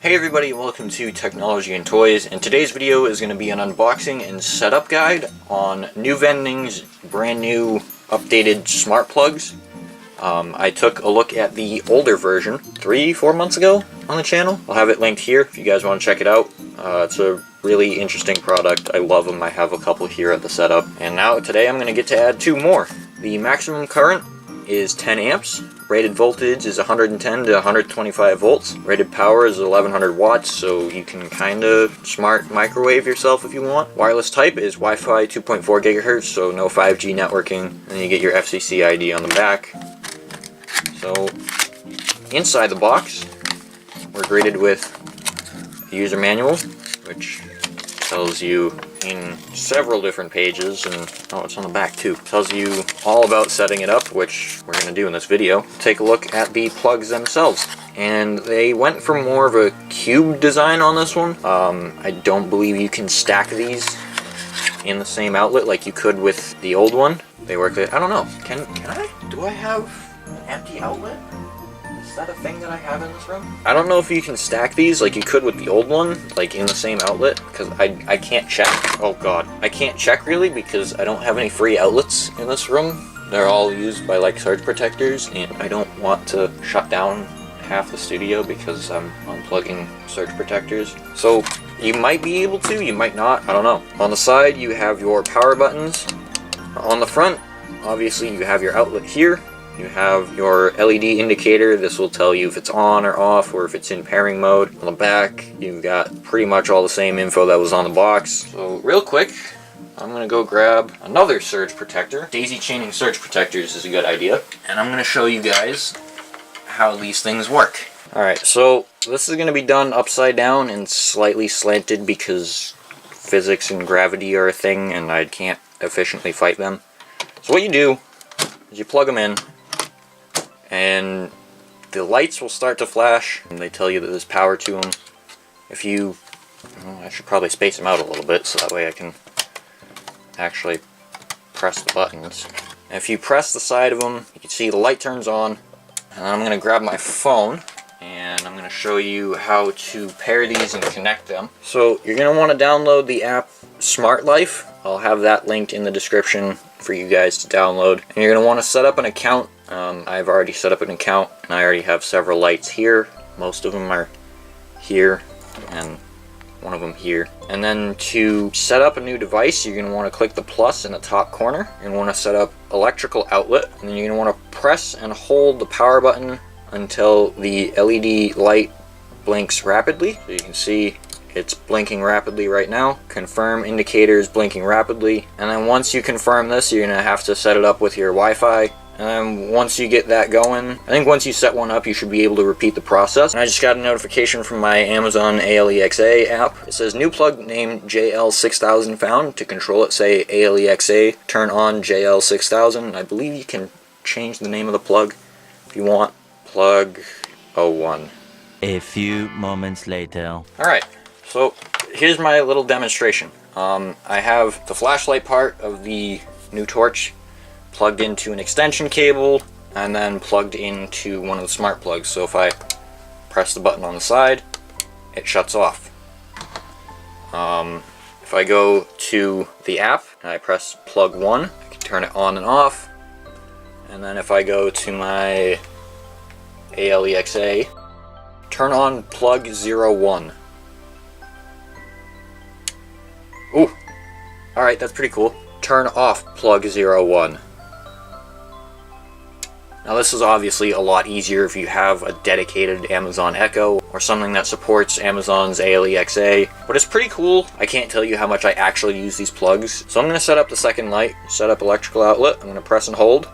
Hey everybody, welcome to Technology and Toys, and today's video is going to be an unboxing and setup guide on NuVending's brand new updated smart plugs. I took a look at the older version 3-4 months ago on the channel. I'll have it linked here if you guys want to check it out. It's a really interesting product. I love them. I have a couple here at the setup. And now today I'm going to get to add 2 more. The maximum current is 10 amps. Rated voltage is 110 to 125 volts. Rated power is 1100 watts, so you can kind of smart microwave yourself if you want. Wireless type is Wi-Fi 2.4 gigahertz, so no 5G networking. And then you get your FCC ID on the back. So inside the box, we're greeted with a user manual, which tells you in several different pages, and oh, it's on the back too. Tells you all about setting it up, which we're going to do in this video. Take a look at the plugs themselves. And they went for more of a cube design on this one. I don't believe you can stack these in the same outlet like you could with the old one. They work, I don't know. Can I? Do I have an empty outlet? Is that a thing that I have in this room? I don't know if you can stack these like you could with the old one, like in the same outlet, because I can't check. Oh god. I can't check really because I don't have any free outlets in this room. They're all used by like surge protectors, and I don't want to shut down half the studio because I'm unplugging surge protectors. So you might be able to, you might not, I don't know. On the side you have your power buttons. On the front, obviously you have your outlet here. You have your LED indicator. This will tell you if it's on or off or if it's in pairing mode. On the back, you've got pretty much all the same info that was on the box. So real quick, I'm going to go grab another surge protector. Daisy chaining surge protectors is a good idea. And I'm going to show you guys how these things work. Alright, so this is going to be done upside down and slightly slanted because physics and gravity are a thing and I can't efficiently fight them. So what you do is you plug them in, and the lights will start to flash, and they tell you that there's power to them. If you, I should probably space them out a little bit so that way I can actually press the buttons. And if you press the side of them, you can see the light turns on, and I'm going to grab my phone, and I'm going to show you how to pair these and connect them. So you're going to want to download the app Smart Life. I'll have that linked in the description for you guys to download. And you're going to want to set up an account. I've already set up an account, and I already have several lights here. Most of them are here, and one of them here. And then to set up a new device, you're going to want to click the plus in the top corner. You're going to want to set up electrical outlet, and then you're going to want to press and hold the power button until the LED light blinks rapidly. So you can see it's blinking rapidly right now. Confirm indicator is blinking rapidly. And then once you confirm this, you're going to have to set it up with your Wi-Fi. And then once you get that going, I think once you set one up, you should be able to repeat the process. And I just got a notification from my Amazon ALEXA app. It says new plug named JL6000 found. To control it, say ALEXA, turn on JL6000. I believe you can change the name of the plug if you want. Plug 01. A few moments later. Alright, so here's my little demonstration. I have the flashlight part of the new torch plugged into an extension cable and then plugged into one of the smart plugs. So if I press the button on the side, it shuts off. If I go to the app and I press plug 1, I can turn it on and off. And then if I go to my ALEXA, turn on plug 01. Ooh, alright, that's pretty cool. Turn off plug 01. Now this is obviously a lot easier if you have a dedicated Amazon Echo or something that supports Amazon's ALEXA, but it's pretty cool. I can't tell you how much I actually use these plugs. So I'm going to set up the second light, set up electrical outlet. I'm going to press and hold.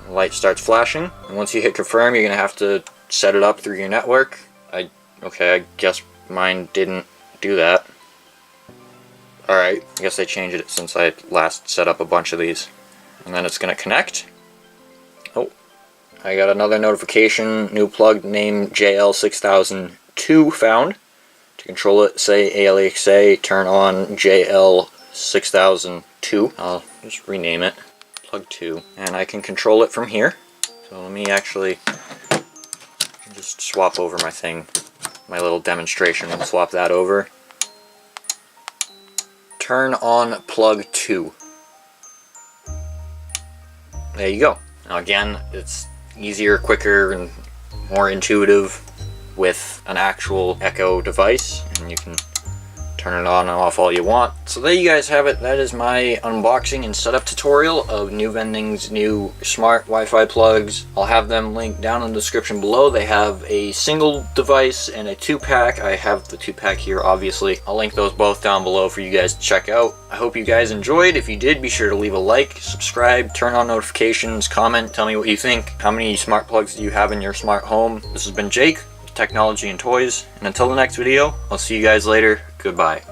The light starts flashing, and once you hit confirm, you're going to have to set it up through your network. Okay, I guess mine didn't do that. Alright, I guess I changed it since I last set up a bunch of these. And then it's going to connect. Oh, I got another notification. New plug named JL6002 found. To control it, say ALEXA, turn on JL6002. I'll just rename it. Plug 2. And I can control it from here. So let me actually just swap over my thing. my little demonstration. We'll swap that over. Turn on plug 2. There you go. Now again, it's easier, quicker, and more intuitive with an actual Echo device, and you can turn it on and off all you want. So there you guys have it. That is my unboxing and setup tutorial of NuVending's new smart Wi-Fi plugs. I'll have them linked down in the description below. They have a single device and a 2-pack. I have the 2-pack here, obviously. I'll link those both down below for you guys to check out. I hope you guys enjoyed. If you did, be sure to leave a like, subscribe, turn on notifications, comment, tell me what you think. How many smart plugs do you have in your smart home? This has been Jake, Technology and Toys, and until the next video, I'll see you guys later. Goodbye.